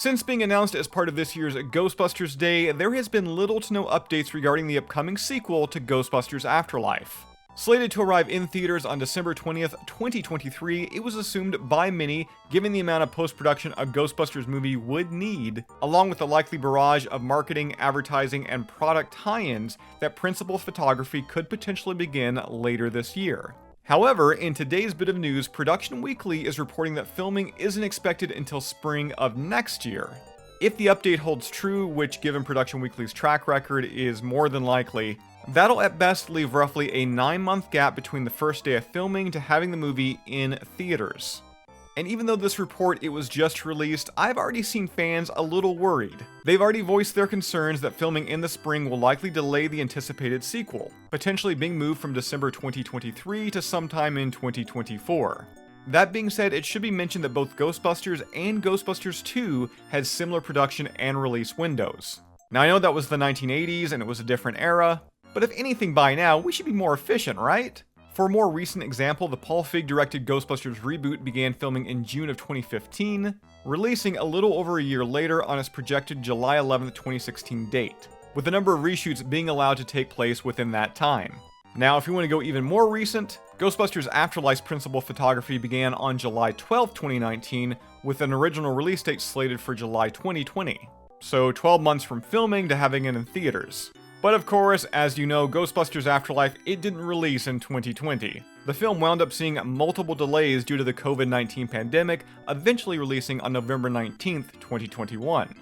Since being announced as part of this year's Ghostbusters Day, there has been little to no updates regarding the upcoming sequel to Ghostbusters Afterlife. Slated to arrive in theaters on December 20th, 2023, it was assumed by many, given the amount of post-production a Ghostbusters movie would need, along with the likely barrage of marketing, advertising, and product tie-ins, that principal photography could potentially begin later this year. However, in today's bit of news, Production Weekly is reporting that filming isn't expected until spring of next year. If the update holds true, which given Production Weekly's track record is more than likely, that'll at best leave roughly a 9-month gap between the first day of filming to having the movie in theaters. And even though this report it was just released, I've already seen fans a little worried. They've already voiced their concerns that filming in the spring will likely delay the anticipated sequel, potentially being moved from December 2023 to sometime in 2024. That being said, it should be mentioned that both Ghostbusters and Ghostbusters 2 had similar production and release windows. Now I know that was the 1980s and it was a different era, but if anything by now, we should be more efficient, right? For a more recent example, the Paul Feig directed Ghostbusters reboot began filming in June of 2015, releasing a little over a year later on its projected July 11th, 2016 date, with a number of reshoots being allowed to take place within that time. Now, if you want to go even more recent, Ghostbusters Afterlife's principal photography began on July 12th, 2019, with an original release date slated for July 2020. So 12 months from filming to having it in theaters. But of course, as you know, Ghostbusters Afterlife, it didn't release in 2020. The film wound up seeing multiple delays due to the COVID-19 pandemic, eventually releasing on November 19th, 2021.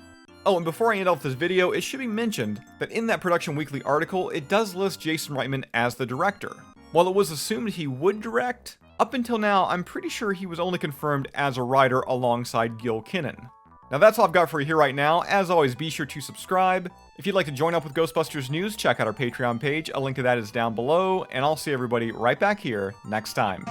Oh, and before I end off this video, it should be mentioned that in that Production Weekly article, it does list Jason Reitman as the director. While it was assumed he would direct, up until now, I'm pretty sure he was only confirmed as a writer alongside Gil Kinnan. Now that's all I've got for you here right now. As always, be sure to subscribe. If you'd like to join up with Ghostbusters news, check out our Patreon page. A link to that is down below, and I'll see everybody right back here next time.